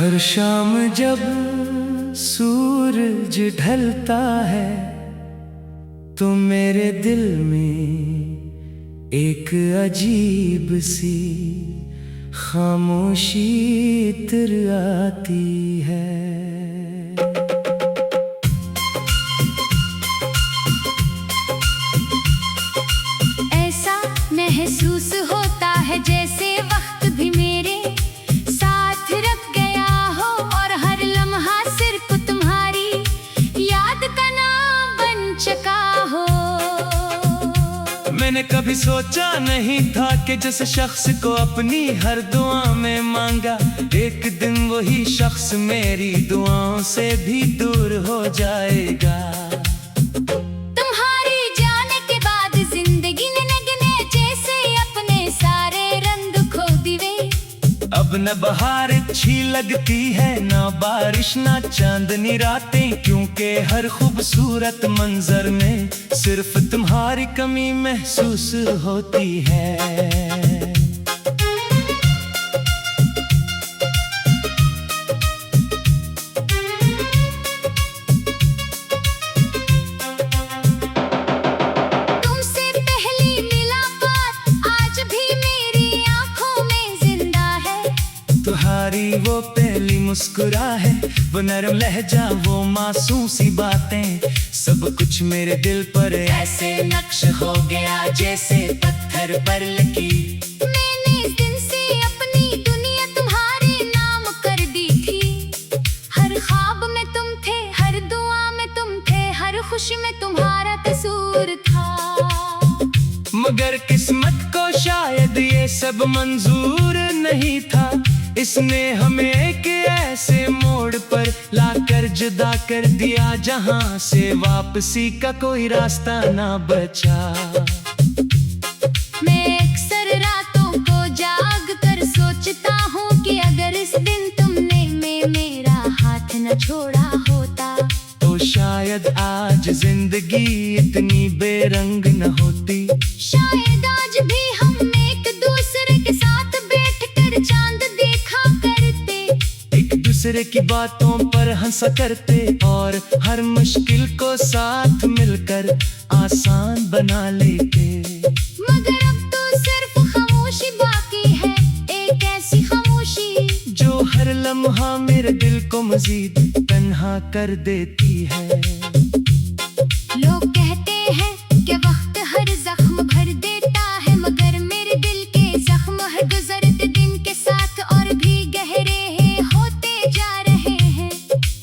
हर शाम जब सूरज ढलता है तो मेरे दिल में एक अजीब सी खामोशी इतर आती है। ऐसा महसूस होता है जैसे वक्त भी मेरे साथ रख गया हो और हर लम्हा सिर्फ तुम्हारी याद का नाम बन चुका हो। मैंने कभी सोचा नहीं था कि जिस शख्स को अपनी हर दुआ में मांगा, एक दिन वही शख्स मेरी दुआओं से भी दूर हो जाएगा। तुम्हारे जाने के बाद जिंदगी ने लगने जैसे अपने सारे रंग खो दिए। अब न बहार अच्छी लगती है, ना बारिश ना चांदनी रातें, क्योंकि हर खूबसूरत मंजर में सिर्फ तुम्हारी कमी महसूस होती है। तुमसे पहली मुलाकात आज भी मेरी आंखों में जिंदा है। तुम्हारी वो पहली मुस्कुराहट, वो नरम लहजा, वो मासूम सी बातें, सब कुछ मेरे दिल पर ऐसे नक्श हो गया जैसे पत्थर पर लकीर। मैंने इस दिन से अपनी दुनिया तुम्हारे नाम कर दी थी। हर ख्वाब में तुम थे, हर दुआ में तुम थे, हर खुशी में तुम्हारा कसूर था। मगर किस्मत को शायद ये सब मंजूर नहीं था, इसने हमें एक ऐसे मोड़ पर लाकर जुदा कर दिया जहां से वापसी का कोई रास्ता ना बचा। मैं अक्सर रातों को जाग कर सोचता हूँ कि अगर इस दिन तुमने मेरा हाथ न छोड़ा होता तो शायद आज जिंदगी इतनी बेरंग न होती। शायद आज भी हम एक दूसरे के साथ बैठकर चांद देखा करते, एक दूसरे की बातों पर हंसा करते और हर मुश्किल को साथ मिलकर आसान बना लेते। मगर अब तो सिर्फ खामोशी बाकी है, एक ऐसी खामोशी जो हर लम्हा मेरे दिल को मजीद तन्हा कर देती है। लोग कहते हैं कि वक्त हर जख्म भर देता है, मगर मेरे दिल के जख्म हर गुजरते दिन के साथ और भी गहरे होते जा रहे हैं।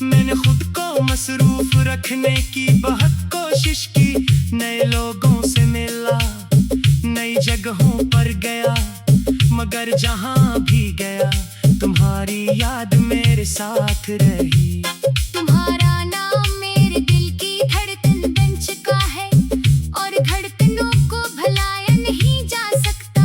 मैंने खुद को मसरूफ रखने की बहुत कोशिश की, नए लोगों से मिला, नई जगहों पर गया, मगर जहां भी गया तुम्हारी याद मेरे साथ रही। तुम्हारा नाम मेरे दिल की धड़कन बन चुका है और धड़कनों को भुलाया नहीं जा सकता।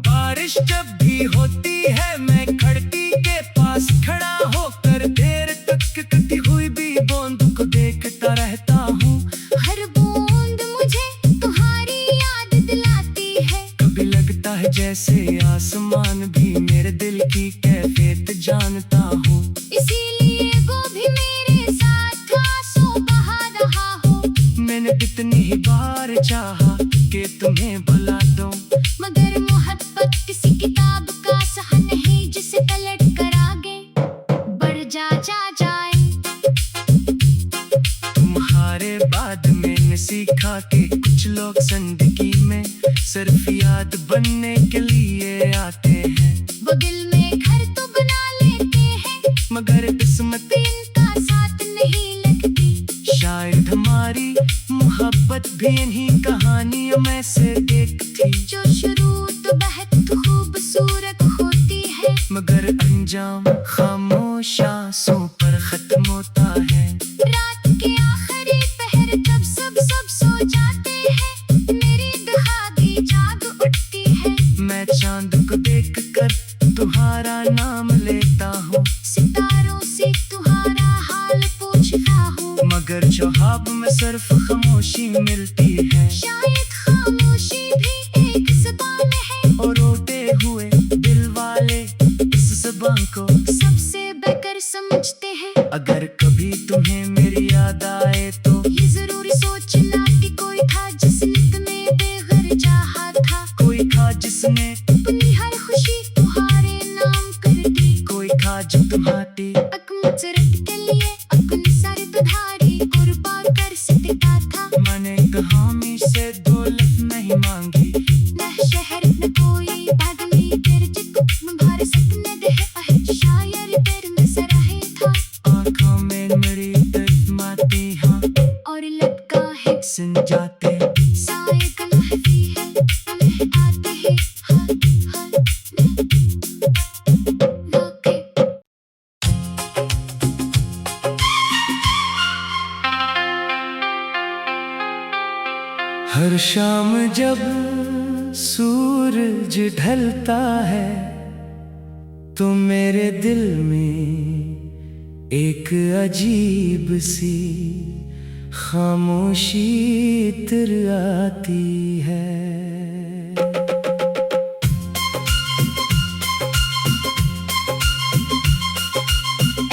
बारिश जब भी होती है मैं खिड़की के पास खड़ा होकर देर तक कटी हुई भी बूंद को देखता रहता हूँ। हर बूंद मुझे तुम्हारी याद दिलाती है। कभी लगता है जैसे आसमान भी मेरे दिल की कैफियत जानता हूँ, इसीलिए वो भी मेरे साथ आंसू बहा रहा हो। मैंने कितनी ही बार चाहा कि तुम्हें भुला दूं, मगर मोहब्बत किसी किताब का सहन है जिसे पलट कर आगे बढ़ जाए। तुम्हारे बाद मैंने सीखा कि कुछ लोग जिंदगी में सिर्फ याद बनने के लिए आते हैं। वो दिल में घर तो बना लेते हैं, मगर किस्मत इनका साथ नहीं लगती। शायद हमारी मोहब्बत भी इन्हीं कहानियों में से एक थी, जो शुरू तो बेहद खूबसूरत होती है, मगर अंजाम खामोश आंसू पर खत्म होता है। रात के आखिरी पहर जब सब सो जाते हैं, मेरी दहाड़ी जाग उठती है। मैं चांद को देखकर तुम्हारा नाम लेता हूँ, सितारों से तुम्हारा हाल पूछता हूँ, मगर जवाब में सिर्फ खामोशी मिलती है। शायद खामोशी भी एक ज़बान है और रोते हुए दिल वाले मिला था। मैंने हामी से दौलत नहीं मांगी, न शहर न कोई बादली तेरे जिक्र तुम्हारे सपने दे है शायर तेरे में सराहे था। आँखों में मेरी तड़माती हाँ और लटका है सुन जाते साए का महफी है हमें आते हैं हर लाके। हर शाम जब सूरज ढलता है तो मेरे दिल में एक अजीब सी खामोशी इतर आती है।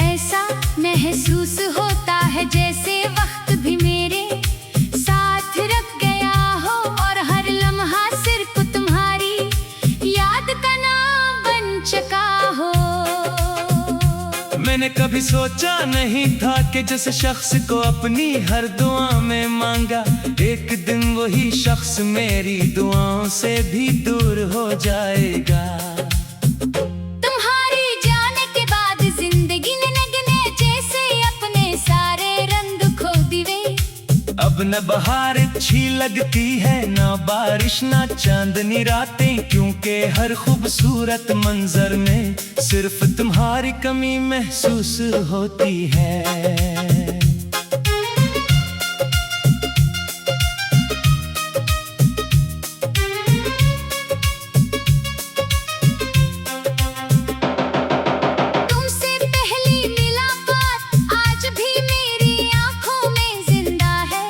ऐसा महसूस होता है जैसे वक्त भी मेरे साथ रख गया हो और हर लम्हा सिर्फ तुम्हारी याद का नाम बन चुका हो। मैंने कभी सोचा नहीं था कि जिस शख्स को अपनी हर दुआ में मांगा, एक दिन वही शख्स मेरी दुआओं से भी दूर हो जाएगा। तुम्हारे जाने के बाद जिंदगी ने नगने जैसे अपने सारे रंग खो दिए। अब न बहार अच्छी लगती है, ना बारिश ना चांदनी रातें, क्योंकि हर खूबसूरत मंजर में सिर्फ तुम्हारी कमी महसूस होती है। तुमसे पहली मुलाकात आज भी मेरी आंखों में जिंदा है।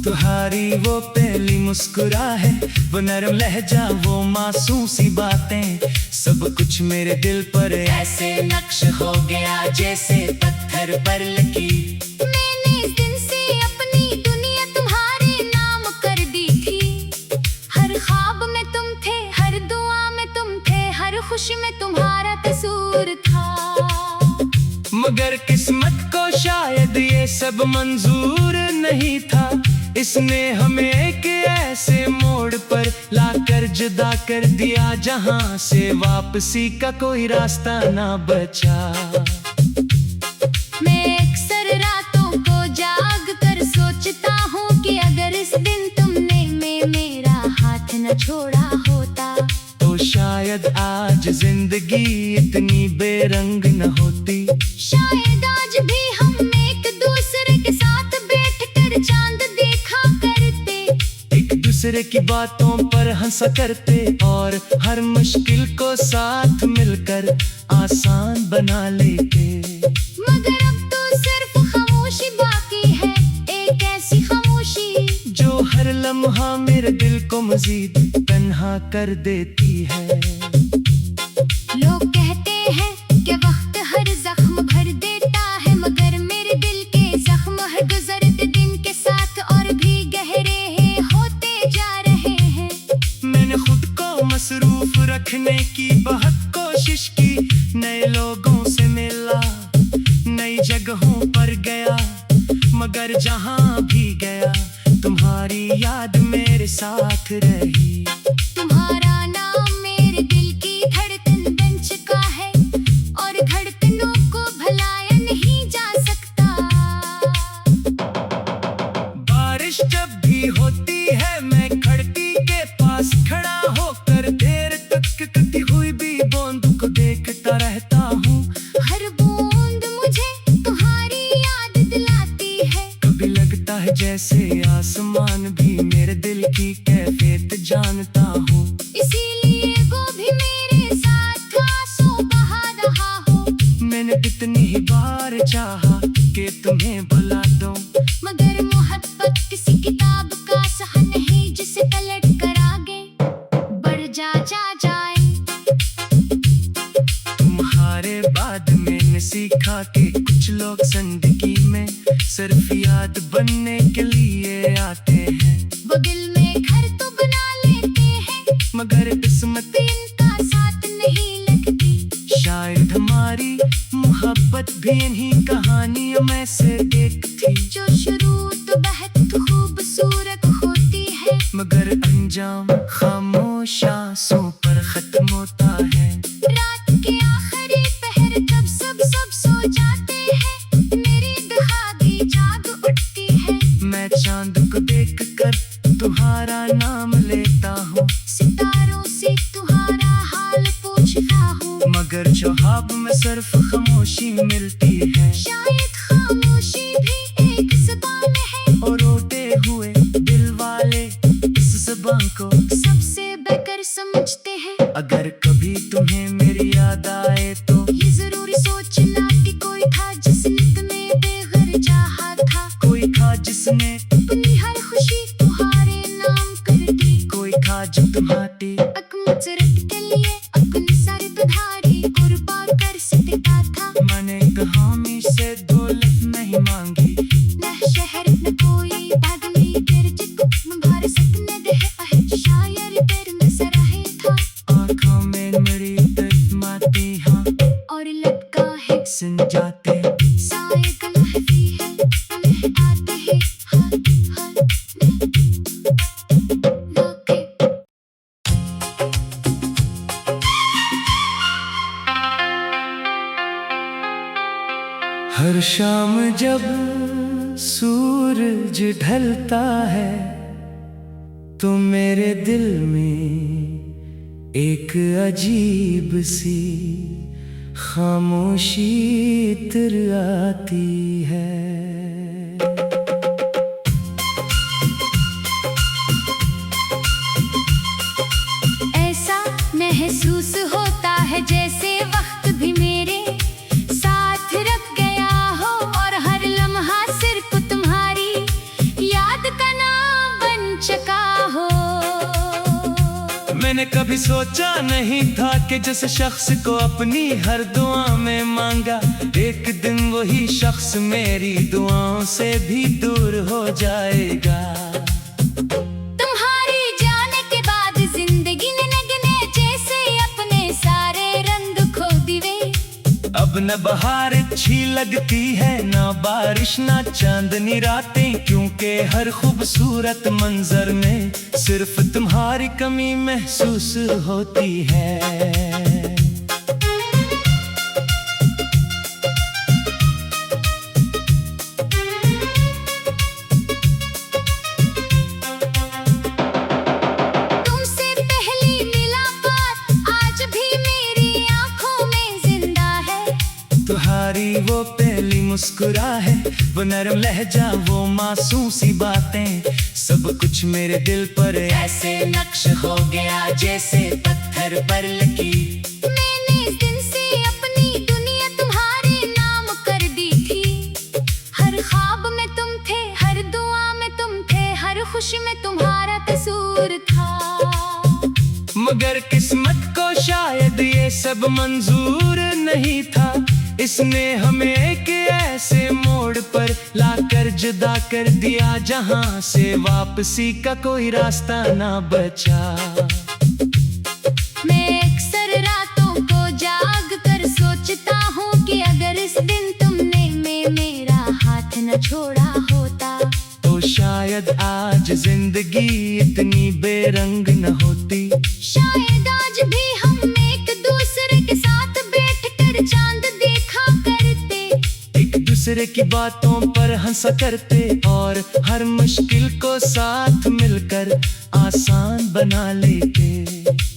तुम्हारी वो पहली मुस्कुराहट, वो नरम लहजा, वो मासूम सी बातें, सब कुछ मेरे दिल पर ऐसे नक्श हो गया जैसे पत्थर पर लकीर। मैंने इस दिन से अपनी दुनिया तुम्हारे नाम कर दी थी। हर ख्वाब में तुम थे, हर दुआ में तुम थे, हर खुशी में तुम्हारा कसूर था। मगर किस्मत को शायद ये सब मंजूर नहीं था, इसने हमें एक ऐसे मोड़ पर लाकर जुदा कर दिया जहां से वापसी का कोई रास्ता ना बचा। मैं अक्सर रातों को जाग कर सोचता हूँ कि अगर इस दिन तुमने मेरा हाथ न छोड़ा होता तो शायद आज जिंदगी इतनी बेरंग न होती। शायद आज भी हम एक दूसरे के साथ बैठकर चांद देखा करते, एक दूसरे की बातों पर हंसा करते और हर मुश्किल को साथ मिलकर आसान बना लेते। मगर अब तो सिर्फ खामोशी बाकी है, एक ऐसी खामोशी जो हर लम्हा मेरे दिल को मजीद तन्हा कर देती है। लोग कहते हैं कि वक्त हर जख्म भर देता है, मगर मेरे दिल के जख्म हर गुजरते दिन के साथ और भी गहरे होते जा रहे हैं। मैंने खुद को मसरूफ रखने की बहुत कोशिश की, नए लोगों से मिला, नई जगहों पर गया, मगर जहां भी गया तुम्हारी याद मेरे साथ रही। तुम्हारा नाम मेरे दिल की धड़कन बन चुका है और धड़कनों को भुलाया नहीं जा सकता। बारिश जब भी होती है मैं खिड़की के पास खड़ा होकर देर तक कटी हुई भी बूंद को देखता रहता हूँ। हर बूंद मुझे तुम्हारी याद दिलाती है। कभी लगता है जैसे आसमान भी मेरे दिल की कैफियत जानता हूँ, इसीलिए वो भी मेरे साथ आंसू बहा रहा हो। मैंने कितनी ही बार चाहा कि तुम्हें भुला दूं, मगर मोहब्बत किसी किताब का सहा नहीं जिसे पलट कर आगे बढ़ जाए। तुम्हारे बाद मैंने सीखा कि कुछ लोग जिंदगी में सिर्फ याद बनने के लिए आते हैं। वो दिल में घर तो बना लेते हैं, मगर किस्मत इनका साथ नहीं लगती। शायद हमारी मोहब्बत भी इन्हीं कहानियों में से एक थी, जो शुरू तो बेहद खूब अंजाम खामोश आंसू पर खत्म होता है। रात के आखिरी पहर तब सब सो जाते हैं, मेरी दुहागी जाग उठती है। मैं चांद को देख कर तुम्हारा नाम लेता हूँ, सितारों से तुम्हारा हाल पूछता हूँ, मगर जवाब में सिर्फ खामोशी मिलती है। शायद खामोशी भी एक ज़बान है, और रोते हुए दिल वाले इस ज़बान को सबसे बेहतर समझते हैं। अगर कभी तुम्हें मेरी याद आए तो ये जरूरी सोचना कि कोई था जिसने तुम्हें बेघर चाहा था, कोई था जिसने अपनी हर खुशी तुम्हारे नाम कर दी, कोई था जो तुम्हारी अकमचरत के लिए अपने सर तुधारी कुर्बान कर सकता था। मैंने हामी से दौलत नहीं मांगी, न शहर न कोई बादली तेरे जिक भर सकने दे है, शायर तेरे में सराहे था। आँखों में मेरी माती हाँ और लटका है सुन जाते साए कलहती है, उन्हें आते हैं हाथ धोखे। हर शाम जब सूरज ढलता है तो मेरे दिल में एक अजीब सी खामोशी इतर आती है। ऐसा महसूस होता है जैसे वक्त भी मेरे साथ रख गया हो, और हर लम्हा सिर्फ तुम्हारी याद का नाम बन चुका हो। मैंने कभी सोचा नहीं था कि जिस शख्स को अपनी हर दुआ में मांगा, एक दिन वही शख्स मेरी दुआओं से भी दूर हो जाएगा। तुम्हारी जाने के बाद जिंदगी ने नगने जैसे अपने सारे रंग खो दिए। अब न बहार अच्छी लगती है, ना बारिश ना चांदनी रातें, क्योंकि हर खूबसूरत मंजर में सिर्फ तुम्हारी कमी महसूस होती है। तुमसे पहली मुलाकात आज भी मेरी आंखों में जिंदा है। तुम्हारी वो पहली मुस्कुराहट, वो नरम लहजा, वो मासूम सी बातें, सब कुछ मेरे दिल पर ऐसे नक्श हो गया जैसे पत्थर पर लकीर। मैंने इस दिन से अपनी दुनिया तुम्हारे नाम कर दी थी। हर ख्वाब में तुम थे, हर दुआ में तुम थे, हर खुशी में तुम्हारा कसूर था। मगर किस्मत को शायद ये सब मंजूर नहीं था, इसने हमें एक ऐसे मोड़ पर लाकर जुदा कर दिया जहां से वापसी का कोई रास्ता ना बचा। मैं अक्सर रातों को जाग कर सोचता हूँ कि अगर इस दिन तुमने मेरा हाथ न छोड़ा होता तो शायद आज जिंदगी इतनी बेरंग न होती। शायद आज भी हम एक दूसरे के साथ बैठकर चांद देखा करते, एक दूसरे की बातों पर हंसा करते, और हर मुश्किल को साथ मिलकर आसान बना लेते।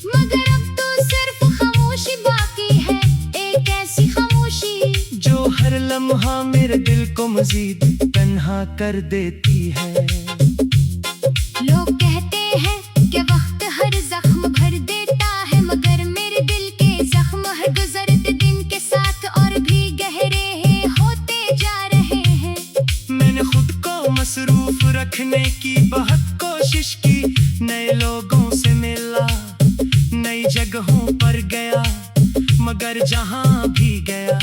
मगर अब तो सिर्फ खामोशी बाकी है, एक ऐसी खामोशी जो हर लम्हा मेरे दिल को मजीद तन्हा कर देती है। लोग कहते हैं कि वक्त हर जख्म भर देता है, मगर मेरे दिल के जख्म हर गुजरते दिन के साथ और भी गहरे होते जा रहे हैं। मैंने खुद को मसरूफ रखने की बहुत कोशिश की, नए लोगों से मिला, नई जगहों पर गया, मगर जहां भी गया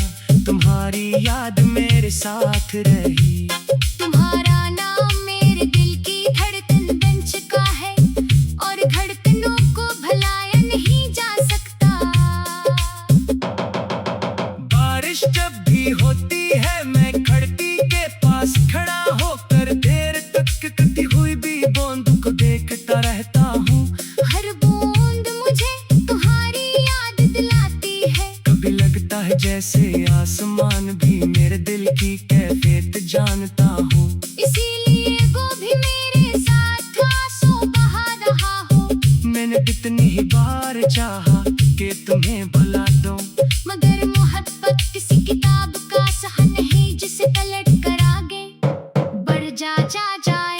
तुम्हारी याद मेरे साथ रही। तुम्हारा नाम मेरे दिल की धड़कन बन चुका है, और धड़कनों को भुलाया नहीं जा सकता। बारिश जब भी होती है मैं खिड़की के पास खड़ा होकर देर तक कटी हुई भी बूंद को देखता रहता हूँ। चाहा कि तुम्हें भुला दूं, मगर मोहब्बत किसी किताब का सहन है जिसे पलट कर आगे बढ़ जाए।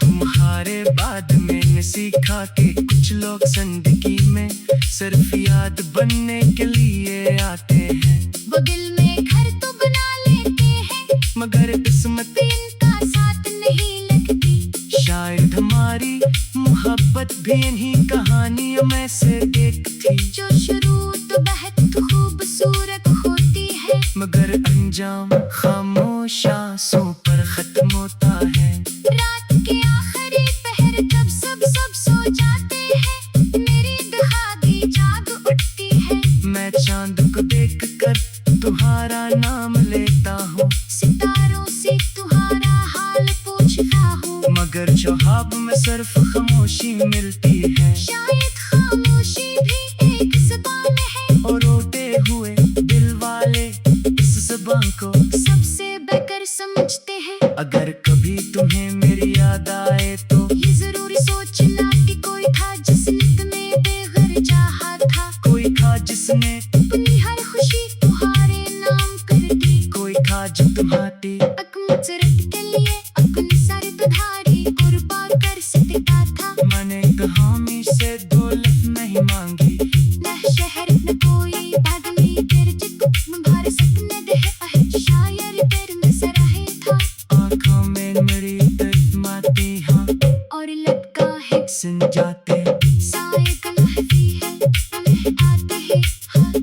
तुम्हारे बाद मैंने सीखा कि कुछ लोग जिंदगी में सिर्फ याद बनने के लिए आते हैं। वो दिल में घर तो बना लेते हैं मगर किस्मत इनका साथ नहीं लगती। शायद हमारी मोहब्बत भी इन्हीं कहानियों में से एक थी, जो शुरू तो बेहद खूबसूरत होती है मगर अंजाम खामोश आंसू पर खत्म होता है। रात के आखिरी पहर जब सब सो जाते हैं, मेरी दुहागी जाग उठती है। मैं चांद को देखकर तुम्हारा नाम लेता हूँ, सितारों से तुम्हारा हाल पूछता हूँ, मगर जवाब में सिर्फ खामोशी मिलती है। शायद खामोशी भी एक ज़बान है और रोते हुए दिल वाले इस ज़बान को सबसे बेहतर समझते हैं। अगर कभी तुम्हें मेरी याद आए तो ये जरूर सोचना कि कोई था जिसने तुम्हें बेघर चाहा था, कोई था जिसने अपनी हर खुशी तुम्हारे नाम कर दी, कोई था जो तुम्हारी अकमत के लिए अपनी सर दुधारी कुर्बान कर सकता था। मैंने हामी से दौलत नहीं मांगी, न शहर न कोई बादली तेरे जिक्र भर सकने दे है, शायर तेरे में सराहे था। आँखों में मेरी तस्माती हाँ और लटका है सुन जाते साए का महफी है, हमें आते हैं हर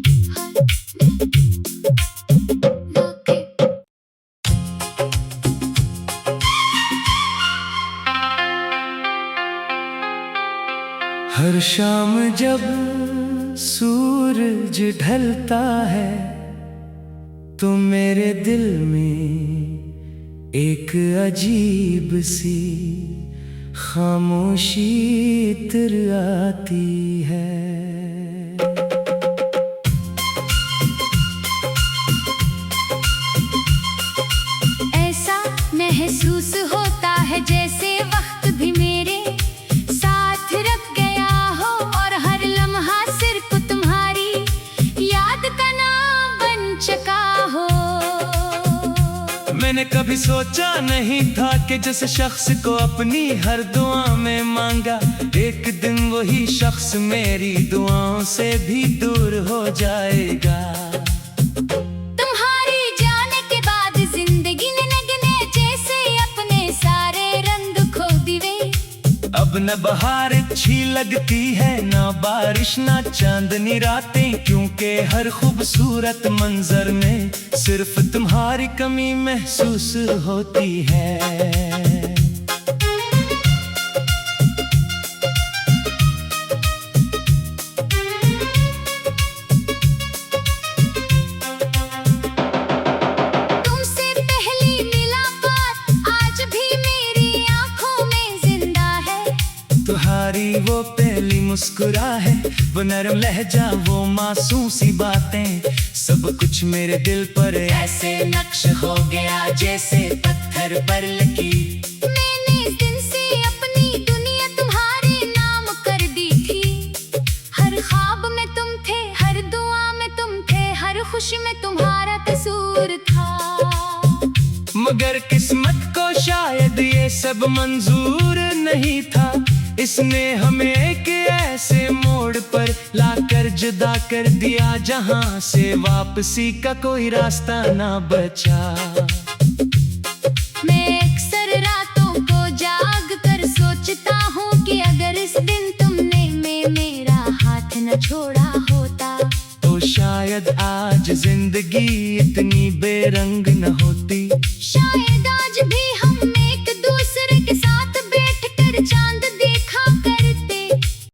रोके। हर शाम जब सूरज ढलता है तो मेरे दिल में एक अजीब सी खामोशी इतर आती है। ऐसा महसूस होता है जैसे वक्त भी मेरे साथ रख गया हो, और हर लम्हा सिर्फ तुम्हारी याद का नाम बन चुका हो। मैंने कभी सोचा नहीं था कि जिस शख्स को अपनी हर दुआ में मांगा, एक दिन वही शख्स मेरी दुआओं से भी दूर हो जाएगा। तुम्हारे जाने के बाद जिंदगी ने लगने जैसे अपने सारे रंग खो दिए। अब न बहार अच्छी लगती है, ना बारिश ना चांदनी रातें, क्योंकि हर खूबसूरत मंजर में सिर्फ तुम्हारी कमी महसूस होती है। तुमसे पहली मुलाकात आज भी मेरी आंखों में जिंदा है। तुम्हारी वो पहली मुस्कुराहट, वो नरम लहजा, वो मासूम सी बातें, सब कुछ मेरे दिल पर ऐसे नक्श हो गया जैसे पत्थर पर लकीर। मैंने इस दिन से अपनी दुनिया तुम्हारे नाम कर दी थी। हर ख्वाब में तुम थे, हर दुआ में तुम थे, हर खुशी में तुम्हारा कसूर था। मगर किस्मत को शायद ये सब मंजूर नहीं था, इसने हमें एक ऐसे मोड़ पर लाकर जुदा कर दिया जहां से वापसी का कोई रास्ता ना बचा। मैं अक्सर रातों को जाग कर सोचता हूँ कि अगर इस दिन तुमने मेरा हाथ न छोड़ा होता, तो शायद आज जिंदगी इतनी बेरंग न होती। शायद